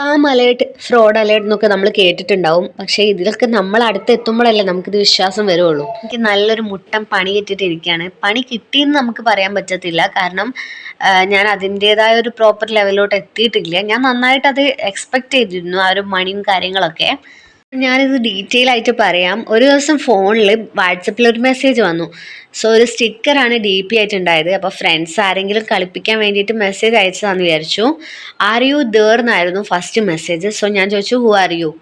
Spam alert, fraud alert എന്നൊക്കെ നമ്മൾ കേട്ടിട്ടുണ്ടാവും. പക്ഷേ ഇതിലൊക്കെ നമ്മൾ അടുത്തെത്തുമ്പോഴല്ലേ നമുക്കിത് വിശ്വാസം വരുള്ളൂ. എനിക്ക് നല്ലൊരു മുട്ടം പണി കിട്ടിയിട്ടിരിക്കുകയാണ്. പണി കിട്ടിയെന്ന് നമുക്ക് പറയാൻ പറ്റത്തില്ല. കാരണം ഞാൻ അതിൻ്റെതായ ഒരു പ്രോപ്പർ ലെവലിലോട്ട് എത്തിയിട്ടില്ല. ഞാൻ നന്നായിട്ട് അത് എക്സ്പെക്ട് ചെയ്തിരുന്നു, ആ ഒരു മണിയും കാര്യങ്ങളൊക്കെ. ഞാനിത് ഡീറ്റെയിൽ ആയിട്ട് പറയാം. ഒരു ദിവസം ഫോണിൽ വാട്സപ്പിൽ ഒരു മെസ്സേജ് വന്നു. സോ ഒരു സ്റ്റിക്കറാണ് DP ആയിട്ടുണ്ടായത്. അപ്പോൾ ഫ്രണ്ട്സ് ആരെങ്കിലും കളിപ്പിക്കാൻ വേണ്ടിയിട്ട് മെസ്സേജ് അയച്ചതാണെന്ന് വിചാരിച്ചു. ആർ യു ദർ എന്നായിരുന്നു ഫസ്റ്റ് മെസ്സേജ്. സോ ഞാൻ ചോദിച്ചു who are you.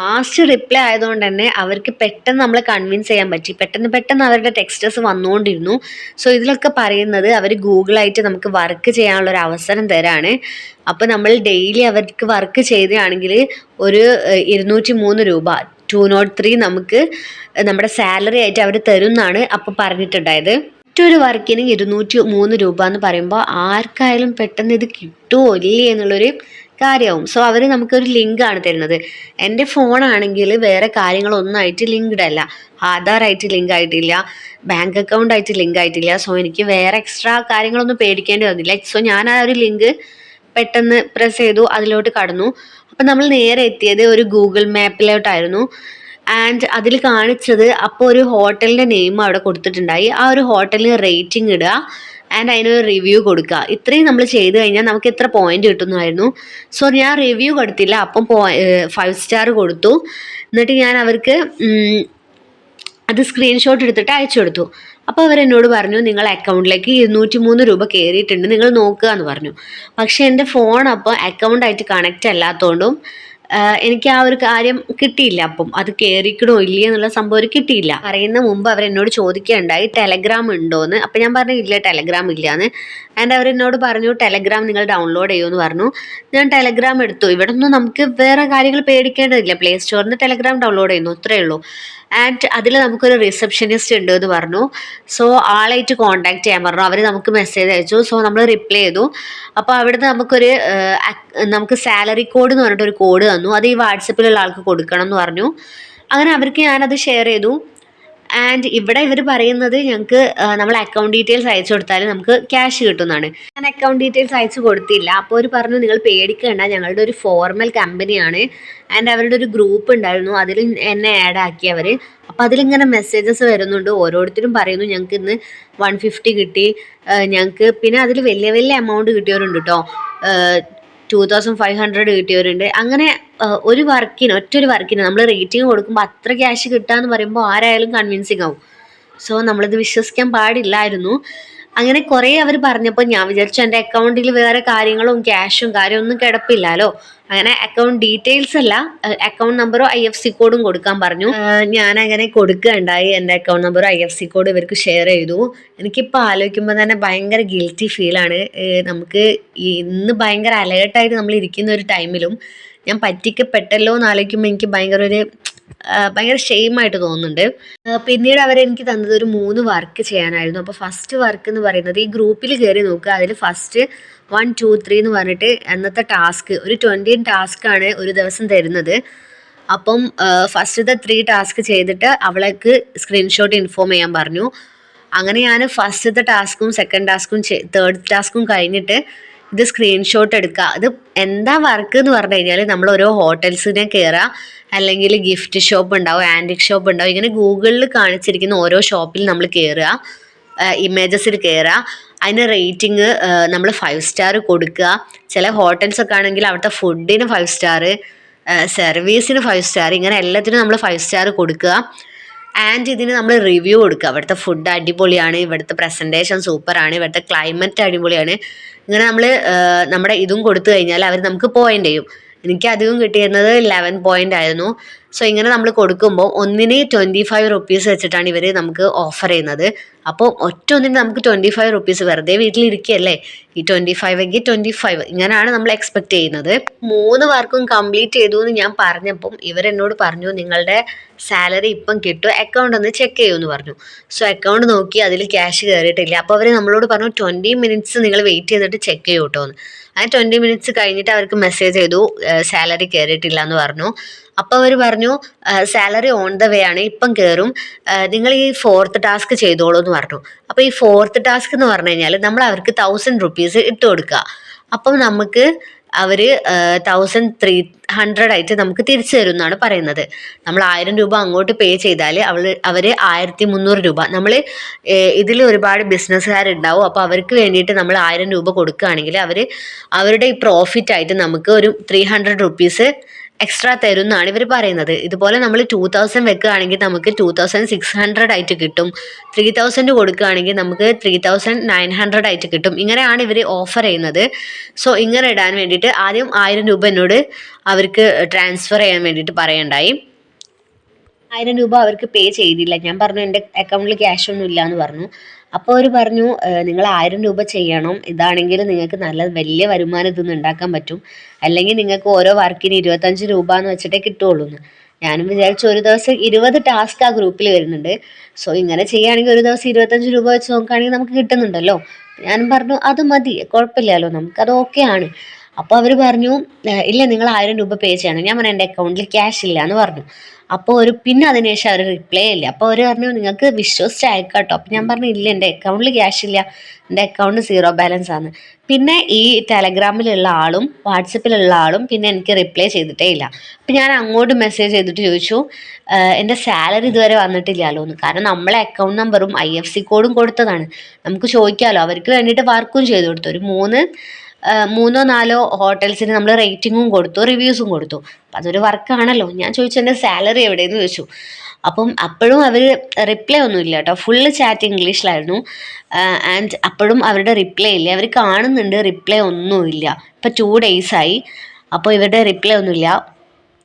Last reply ആയതുകൊണ്ട് തന്നെ അവർക്ക് പെട്ടെന്ന് നമ്മളെ കൺവിൻസ് ചെയ്യാൻ പറ്റി. പെട്ടെന്ന് അവരുടെ ടെക്സ്റ്റേഴ്സ് വന്നുകൊണ്ടിരുന്നു. സോ ഇതിലൊക്കെ പറയുന്നത് അവർ ഗൂഗിളായിട്ട് നമുക്ക് വർക്ക് ചെയ്യാനുള്ള ഒരു അവസരം തരാണ്. അപ്പോൾ നമ്മൾ ഡെയിലി അവർക്ക് വർക്ക് ചെയ്തതാണെങ്കിൽ ഒരു 203 രൂപ 203 നമുക്ക് നമ്മുടെ സാലറി ആയിട്ട് അവർ തരും എന്നാണ് അപ്പോൾ പറഞ്ഞിട്ടുണ്ടായത്. മറ്റൊരു വർക്കിന് 203 രൂപ എന്ന് പറയുമ്പോൾ ആർക്കായാലും പെട്ടെന്ന് ഇത് കിട്ടുമോ ഇല്ലേ എന്നുള്ളൊരു കാര്യമാവും. സോ അവർ നമുക്കൊരു ലിങ്ക് ആണ് തരുന്നത്. എൻ്റെ ഫോണാണെങ്കിൽ വേറെ കാര്യങ്ങളൊന്നായിട്ട് ലിങ്ക്ഡ് അല്ല. ആധാറായിട്ട് ലിങ്ക് ആയിട്ടില്ല, ബാങ്ക് അക്കൗണ്ട് ആയിട്ട് ലിങ്ക് ആയിട്ടില്ല. സോ എനിക്ക് വേറെ എക്സ്ട്രാ കാര്യങ്ങളൊന്നും പേടിക്കേണ്ടി വന്നില്ല. സോ ഞാൻ ആ ഒരു ലിങ്ക് പെട്ടെന്ന് പ്രസ് ചെയ്തു, അതിലോട്ട് കടന്നു. അപ്പം നമ്മൾ നേരെ എത്തിയത് ഒരു ഗൂഗിൾ മാപ്പിലോട്ടായിരുന്നു. ആൻഡ് അതിൽ കാണിച്ചത് അപ്പോൾ ഒരു ഹോട്ടലിൻ്റെ നെയിം അവിടെ കൊടുത്തിട്ടുണ്ടായി. ആ ഒരു ഹോട്ടലിന് റേറ്റിംഗ് ഇടുക ആൻഡ് അതിനൊരു റിവ്യൂ കൊടുക്കുക. ഇത്രയും നമ്മൾ ചെയ്ത് കഴിഞ്ഞാൽ നമുക്ക് എത്ര പോയിന്റ് കിട്ടുന്നതായിരുന്നു. സോ ഞാൻ റിവ്യൂ കൊടുത്തില്ല, അപ്പം 5 സ്റ്റാർ കൊടുത്തു. എന്നിട്ട് ഞാൻ അവർക്ക് അത് സ്ക്രീൻഷോട്ട് എടുത്തിട്ട് അയച്ചു കൊടുത്തു. അപ്പോൾ അവരെന്നോട് പറഞ്ഞു നിങ്ങൾ അക്കൗണ്ടിലേക്ക് 203 രൂപ കയറിയിട്ടുണ്ട്, നിങ്ങൾ നോക്കുക എന്ന് പറഞ്ഞു. പക്ഷേ എൻ്റെ ഫോൺ അപ്പോൾ അക്കൗണ്ടായിട്ട് കണക്റ്റ് അല്ലാത്തതുകൊണ്ടും എനിക്ക് ആ ഒരു കാര്യം കിട്ടിയില്ല. അപ്പം അത് കയറിക്കണോ ഇല്ലേ എന്നുള്ള സംഭവം കിട്ടിയില്ല. പറയുന്ന മുമ്പ് അവരെന്നോട് ചോദിക്കുകയുണ്ടായി ടെലഗ്രാം ഉണ്ടോയെന്ന്. അപ്പം ഞാൻ പറഞ്ഞു ഇല്ല, ടെലഗ്രാം ഇല്ലയെന്ന്. ആൻഡ് അവരെന്നോട് പറഞ്ഞു ടെലഗ്രാം നിങ്ങൾ ഡൗൺലോഡ് ചെയ്യുമെന്ന് പറഞ്ഞു. ഞാൻ ടെലഗ്രാം എടുത്തു. ഇവിടെ ഒന്നും നമുക്ക് വേറെ കാര്യങ്ങൾ പേടിക്കേണ്ടതില്ല. പ്ലേ സ്റ്റോറിൽ നിന്ന് ടെലഗ്രാം ഡൗൺലോഡ് ചെയ്യുന്നു, അത്രയേ ഉള്ളൂ. ആൻഡ് അതിൽ നമുക്കൊരു റിസപ്ഷനിസ്റ്റ് ഉണ്ട് എന്ന് പറഞ്ഞു. സോ ആളായിട്ട് കോൺടാക്ട് ചെയ്യാൻ പറഞ്ഞു. അവർ നമുക്ക് മെസ്സേജ് അയച്ചു. സോ നമ്മൾ റിപ്ലൈ ചെയ്തു. അപ്പോൾ അവിടുന്ന് നമുക്ക് സാലറി കോഡ് എന്ന് പറഞ്ഞിട്ട് ഒരു കോഡ് തന്നു. അത് ഈ വാട്സപ്പിലുള്ള ആൾക്ക് കൊടുക്കണം എന്ന് പറഞ്ഞു. അങ്ങനെ അവർക്ക് ഞാനത് ഷെയർ ചെയ്തു. ആൻഡ് ഇവിടെ ഇവർ പറയുന്നത് ഞങ്ങൾക്ക് നമ്മൾ അക്കൗണ്ട് ഡീറ്റെയിൽസ് അയച്ചു കൊടുത്താൽ നമുക്ക് ക്യാഷ് കിട്ടുന്നതാണ്. ഞാൻ അക്കൗണ്ട് ഡീറ്റെയിൽസ് അയച്ചു കൊടുത്തില്ല. അപ്പോൾ അവർ പറഞ്ഞു നിങ്ങൾ പേടിക്കേണ്ട, ഞങ്ങളുടെ ഒരു ഫോർമൽ കമ്പനിയാണ്. ആൻഡ് അവരുടെ ഒരു ഗ്രൂപ്പ് ഉണ്ടായിരുന്നു, അതിൽ എന്നെ ആഡ് ആക്കിയവർ. അപ്പോൾ അതിലിങ്ങനെ മെസ്സേജസ് വരുന്നുണ്ട്. ഓരോരുത്തരും പറയുന്നു ഞങ്ങൾക്ക് ഇന്ന് 150 കിട്ടി, ഞങ്ങൾക്ക് പിന്നെ അതിൽ വലിയ വലിയ എമൗണ്ട് കിട്ടിയവരുണ്ട് കേട്ടോ. 2500 കിട്ടിയവരുണ്ട്. അങ്ങനെ ഒറ്റൊരു വർക്കിന് നമ്മൾ റേറ്റിംഗ് കൊടുക്കുമ്പോൾ അത്ര ക്യാഷ് കിട്ടുക എന്ന് പറയുമ്പോൾ ആരായാലും കൺവിൻസിങ് ആവും. സോ നമ്മളിത് വിശ്വസിക്കാൻ പാടില്ലായിരുന്നു. അങ്ങനെ കുറേ അവർ പറഞ്ഞപ്പോൾ ഞാൻ വിചാരിച്ചു എൻ്റെ അക്കൗണ്ടിൽ വേറെ കാര്യങ്ങളും ക്യാഷും കാര്യമൊന്നും കിടപ്പില്ലല്ലോ. അങ്ങനെ അക്കൗണ്ട് ഡീറ്റെയിൽസ് അല്ല, അക്കൗണ്ട് നമ്പറോ IFSC കോഡും കൊടുക്കാൻ പറഞ്ഞു. ഞാൻ അങ്ങനെ കൊടുക്കുകയുണ്ടായി. എൻ്റെ അക്കൗണ്ട് നമ്പറും IFSC കോഡും ഇവർക്ക് ഷെയർ ചെയ്തു. എനിക്കിപ്പോൾ ആലോചിക്കുമ്പോൾ തന്നെ ഭയങ്കര ഗിൽറ്റി ഫീലാണ്. നമുക്ക് ഇന്ന് ഭയങ്കര അലേർട്ടായിട്ട് നമ്മൾ ഇരിക്കുന്ന ഒരു ടൈമിലും ഞാൻ പറ്റിക്കപ്പെട്ടല്ലോ എന്ന് ആലോചിക്കുമ്പോൾ എനിക്ക് ഭയങ്കര ഷെയിമായിട്ട് തോന്നുന്നുണ്ട്. പിന്നീട് അവരെനിക്ക് തന്നത് ഒരു 3 വർക്ക് ചെയ്യാനായിരുന്നു. അപ്പോൾ ഫസ്റ്റ് വർക്ക് എന്ന് പറയുന്നത് ഈ ഗ്രൂപ്പിൽ കയറി നോക്കുക. അതിൽ ഫസ്റ്റ് 1 2 3 എന്ന് പറഞ്ഞിട്ട് അന്നത്തെ ടാസ്ക് ഒരു 20 ടാസ്ക്കാണ് ഒരു ദിവസം തരുന്നത്. അപ്പം ഫസ്റ്റത്തെ 3 ടാസ്ക് ചെയ്തിട്ട് അവൾക്ക് സ്ക്രീൻഷോട്ട് ഇൻഫോം ചെയ്യാൻ പറഞ്ഞു. അങ്ങനെ ഞാൻ ഫസ്റ്റത്തെ ടാസ്കും സെക്കൻഡ് ടാസ്കും തേർഡ് ടാസ്കും കഴിഞ്ഞിട്ട് ഇത് സ്ക്രീൻഷോട്ട് എടുക്കുക. ഇത് എന്താ വർക്ക് എന്ന് പറഞ്ഞു കഴിഞ്ഞാൽ നമ്മൾ ഓരോ ഹോട്ടൽസിനെ കയറുക, അല്ലെങ്കിൽ ഗിഫ്റ്റ് ഷോപ്പ് ഉണ്ടാവും, ആൻറ്റിക് ഷോപ്പ് ഉണ്ടാവും. ഇങ്ങനെ ഗൂഗിളിൽ കാണിച്ചിരിക്കുന്ന ഓരോ ഷോപ്പിൽ നമ്മൾ കയറുക, ഇമേജസിൽ കയറുക, അതിന് റേറ്റിംഗ് നമ്മൾ 5 സ്റ്റാർ കൊടുക്കുക. ചില ഹോട്ടൽസൊക്കെ ആണെങ്കിൽ അവിടുത്തെ ഫുഡിന് 5 സ്റ്റാർ, സർവീസിന് 5 സ്റ്റാർ, ഇങ്ങനെ എല്ലാത്തിനും നമ്മൾ 5 സ്റ്റാർ കൊടുക്കുക. ആൻഡ് ഇതിന് നമ്മൾ റിവ്യൂ കൊടുക്കുക. ഇവിടുത്തെ ഫുഡ് അടിപൊളിയാണ്, ഇവിടുത്തെ പ്രസൻറ്റേഷൻ സൂപ്പറാണ്, ഇവിടുത്തെ ക്ലൈമറ്റ് അടിപൊളിയാണ്. ഇങ്ങനെ നമ്മൾ നമ്മുടെ ഇതും കൊടുത്തു കഴിഞ്ഞാൽ അവർ നമുക്ക് പോയിൻ്റ് ചെയ്യും. എനിക്ക് അധികം കിട്ടിയിരുന്നത് 11 പോയിൻ്റ് ആയിരുന്നു. സോ ഇങ്ങനെ നമ്മൾ കൊടുക്കുമ്പോൾ ഒന്നിന് 25 റുപ്പീസ് വെച്ചിട്ടാണ് ഇവർ നമുക്ക് ഓഫർ ചെയ്യുന്നത്. അപ്പോൾ ഒന്നിന് നമുക്ക് 25 റുപ്പീസ്, വെറുതെ വീട്ടിലിരിക്കുകയല്ലേ, ഈ 25 എങ്കിൽ 25 ഇങ്ങനെയാണ് നമ്മൾ എക്സ്പെക്ട് ചെയ്യുന്നത്. 3 വർക്കും കംപ്ലീറ്റ് ചെയ്തു എന്ന് ഞാൻ പറഞ്ഞപ്പം ഇവരെന്നോട് പറഞ്ഞു നിങ്ങളുടെ സാലറി ഇപ്പം കിട്ടും, അക്കൗണ്ട് ഒന്ന് ചെക്ക് ചെയ്യുമെന്ന് പറഞ്ഞു. സോ അക്കൗണ്ട് നോക്കി അതിൽ ക്യാഷ് കയറിയിട്ടില്ല. അപ്പോൾ അവർ നമ്മളോട് പറഞ്ഞു 20 മിനിറ്റ്സ് നിങ്ങൾ വെയിറ്റ് ചെയ്തിട്ട് ചെക്ക് ചെയ്യൂ കേട്ടോ എന്ന്. അങ്ങനെ 20 മിനിറ്റ്സ് കഴിഞ്ഞിട്ട് അവർക്ക് മെസ്സേജ് ചെയ്തു സാലറി കയറിയിട്ടില്ല എന്ന് പറഞ്ഞു. അപ്പോൾ അവർ പറഞ്ഞു സാലറി ഓൺ ദ വേ ആണ്, ഇപ്പം കയറും, നിങ്ങൾ ഈ 4th ടാസ്ക് ചെയ്തോളൂ എന്ന് പറഞ്ഞു. അപ്പോൾ ഈ 4th ടാസ്ക് എന്ന് പറഞ്ഞു കഴിഞ്ഞാൽ നമ്മൾ അവർക്ക് 1000 റുപ്പീസ് ഇട്ട് കൊടുക്കുക. അപ്പം നമുക്ക് അവർ 1300 ആയിട്ട് നമുക്ക് തിരിച്ചു തരും എന്നാണ് പറയുന്നത്. നമ്മൾ 1000 രൂപ അങ്ങോട്ട് പേ ചെയ്താൽ അവർ 1300 രൂപ. നമ്മൾ ഇതിൽ ഒരുപാട് ബിസിനസ്സുകാരുണ്ടാവും. അപ്പോൾ അവർക്ക് വേണ്ടിയിട്ട് നമ്മൾ 1000 രൂപ കൊടുക്കുകയാണെങ്കിൽ അവരുടെ ഈ പ്രോഫിറ്റ് ആയിട്ട് നമുക്ക് ഒരു 300 റുപ്പീസ് എക്സ്ട്രാ തരും എന്നാണ് ഇവർ പറയുന്നത്. ഇതുപോലെ നമ്മൾ 2000 വെക്കുകയാണെങ്കിൽ നമുക്ക് 2600 ആയിട്ട് കിട്ടും. 3000 കൊടുക്കുകയാണെങ്കിൽ നമുക്ക് 3900 ആയിട്ട് കിട്ടും. ഇങ്ങനെയാണ് ഇവർ ഓഫർ ചെയ്യുന്നത്. സോ ഇങ്ങനെ ഇടാൻ വേണ്ടിയിട്ട് ആദ്യം 1000 രൂപ എന്നോട് അവർക്ക് ട്രാൻസ്ഫർ ചെയ്യാൻ വേണ്ടിയിട്ട് പറയണ്ടായി. 1000 രൂപ അവർക്ക് പേ ചെയ്തില്ല. ഞാൻ പറഞ്ഞു എൻ്റെ അക്കൗണ്ടിൽ ക്യാഷ് ഒന്നും ഇല്ല എന്ന് പറഞ്ഞു. അപ്പോൾ അവർ പറഞ്ഞു നിങ്ങൾ 1000 രൂപ ചെയ്യണം, ഇതാണെങ്കിൽ നിങ്ങൾക്ക് നല്ല വലിയ വരുമാനം ഇതൊന്നും ഉണ്ടാക്കാൻ പറ്റും, അല്ലെങ്കിൽ നിങ്ങൾക്ക് ഓരോ വർക്കിന് 25 രൂപ എന്ന് വെച്ചിട്ടേ കിട്ടുള്ളൂ എന്ന്. ഞാനും വിചാരിച്ചു ഒരു ദിവസം 20 ടാസ്ക് ആ ഗ്രൂപ്പിൽ വരുന്നുണ്ട്. സോ ഇങ്ങനെ ചെയ്യുകയാണെങ്കിൽ ഒരു ദിവസം 25 രൂപ വെച്ച് നോക്കുകയാണെങ്കിൽ നമുക്ക് കിട്ടുന്നുണ്ടല്ലോ. ഞാനും പറഞ്ഞു അത് മതി, കുഴപ്പമില്ലല്ലോ, നമുക്കത് ഓക്കെ ആണ്. അപ്പോൾ അവർ പറഞ്ഞു ഇല്ല നിങ്ങൾ 1000 രൂപ പേ ചെയ്യണം. ഞാൻ പറഞ്ഞു എൻ്റെ അക്കൗണ്ടിൽ ക്യാഷ് ഇല്ല എന്ന് പറഞ്ഞു. അപ്പോൾ പിന്നെ അതിനുശേഷം അവർ റിപ്ലൈ ഇല്ല. അപ്പോൾ അവർ പറഞ്ഞു നിങ്ങൾക്ക് വിശ്വസിച്ച് അയക്കാം കേട്ടോ. അപ്പോൾ ഞാൻ പറഞ്ഞു ഇല്ല, എൻ്റെ അക്കൗണ്ടിൽ ക്യാഷ് ഇല്ല, എൻ്റെ അക്കൗണ്ട് 0 ബാലൻസ് ആണ്. പിന്നെ ഈ ടെലഗ്രാമിലുള്ള ആളും വാട്സപ്പിലുള്ള ആളും പിന്നെ എനിക്ക് റിപ്ലൈ ചെയ്തിട്ടേ ഇല്ല. അപ്പം ഞാൻ അങ്ങോട്ട് മെസ്സേജ് ചെയ്തിട്ട് ചോദിച്ചു എൻ്റെ സാലറി ഇതുവരെ വന്നിട്ടില്ലല്ലോ എന്ന്. കാരണം നമ്മളെ അക്കൗണ്ട് നമ്പറും IFSC കോഡും കൊടുത്തതാണ്, നമുക്ക് ചോദിക്കാമല്ലോ. അവർക്ക് വേണ്ടിയിട്ട് വർക്കും ചെയ്ത് കൊടുത്തു. ഒരു മൂന്നോ നാലോ ഹോട്ടൽസിന് നമ്മൾ റേറ്റിങ്ങും കൊടുത്തു, റിവ്യൂസും കൊടുത്തു. അപ്പം അതൊരു വർക്കാണല്ലോ. ഞാൻ ചോദിച്ചു എൻ്റെ സാലറി എവിടെയെന്ന് ചോദിച്ചു. അപ്പം അപ്പോഴും അവർ റിപ്ലൈ ഒന്നും ഇല്ല കേട്ടോ. Full chat ഇംഗ്ലീഷിലായിരുന്നു. ആൻഡ് അപ്പോഴും അവരുടെ റിപ്ലൈ ഇല്ല. അവർ കാണുന്നുണ്ട്, റിപ്ലൈ ഒന്നുമില്ല. ഇപ്പം 2 days ആയി. അപ്പോൾ ഇവരുടെ റിപ്ലൈ ഒന്നുമില്ല.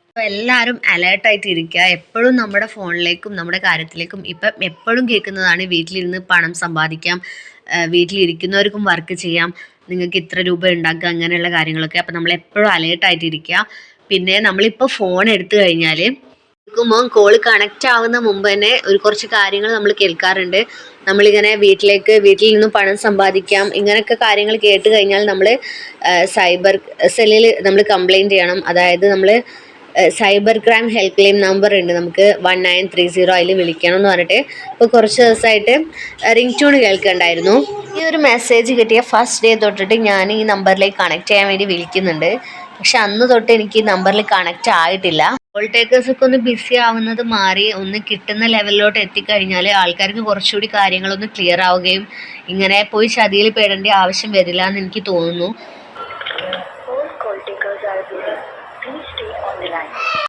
അപ്പോൾ എല്ലാവരും അലേർട്ടായിട്ട് ഇരിക്കുക. എപ്പോഴും നമ്മുടെ ഫോണിലേക്കും നമ്മുടെ കാര്യത്തിലേക്കും ഇപ്പം എപ്പോഴും കേൾക്കുന്നതാണ് വീട്ടിലിരുന്ന് പണം സമ്പാദിക്കാം, വീട്ടിലിരിക്കുന്നവർക്കും വർക്ക് ചെയ്യാം, നിങ്ങൾക്ക് ഇത്ര രൂപ ഉണ്ടാക്കുക, അങ്ങനെയുള്ള കാര്യങ്ങളൊക്കെ. അപ്പം നമ്മൾ എപ്പോഴും അലേർട്ടായിട്ടിരിക്കുക. പിന്നെ നമ്മളിപ്പോൾ ഫോൺ എടുത്തു കഴിഞ്ഞാൽ എടുക്കുമ്പോൾ കോൾ കണക്റ്റ് ആവുന്ന മുമ്പ് തന്നെ കുറച്ച് കാര്യങ്ങൾ നമ്മൾ കേൾക്കാറുണ്ട്. നമ്മളിങ്ങനെ വീട്ടിൽ നിന്ന് പണം സമ്പാദിക്കാം ഇങ്ങനെയൊക്കെ കാര്യങ്ങൾ കേട്ട് കഴിഞ്ഞാൽ നമ്മൾ സൈബർ സെല്ലിൽ നമ്മൾ കംപ്ലൈൻറ്റ് ചെയ്യണം. അതായത് നമ്മൾ cyber crime help line number ഉണ്ട്, നമുക്ക് 1930 അതിൽ വിളിക്കണം എന്ന് പറഞ്ഞിട്ട് ഇപ്പോൾ കുറച്ച് ദിവസമായിട്ട് റിംഗ് ടൂൺ കേൾക്കുന്നുണ്ടായിരുന്നു. ഈ ഒരു മെസ്സേജ് കിട്ടിയ ഫസ്റ്റ് ഡേ തൊട്ടിട്ട് ഞാൻ ഈ നമ്പറിലേക്ക് കണക്ട് ചെയ്യാൻ വേണ്ടി വിളിക്കുന്നുണ്ട്. പക്ഷെ അന്ന് തൊട്ട് എനിക്ക് ഈ നമ്പറിൽ കണക്റ്റ് ആയിട്ടില്ല. കോൾ ടേക്കേഴ്സൊക്കെ ഒന്ന് ബിസി ആവുന്നത് മാറി ഒന്ന് കിട്ടുന്ന ലെവലിലോട്ട് എത്തിക്കഴിഞ്ഞാൽ ആൾക്കാർക്ക് കുറച്ചുകൂടി കാര്യങ്ങളൊന്ന് ക്ലിയർ ആവുകയും ഇങ്ങനെ പോയി ചതിയിൽ പെടേണ്ട ആവശ്യം വരില്ല എന്ന് എനിക്ക് തോന്നുന്നു.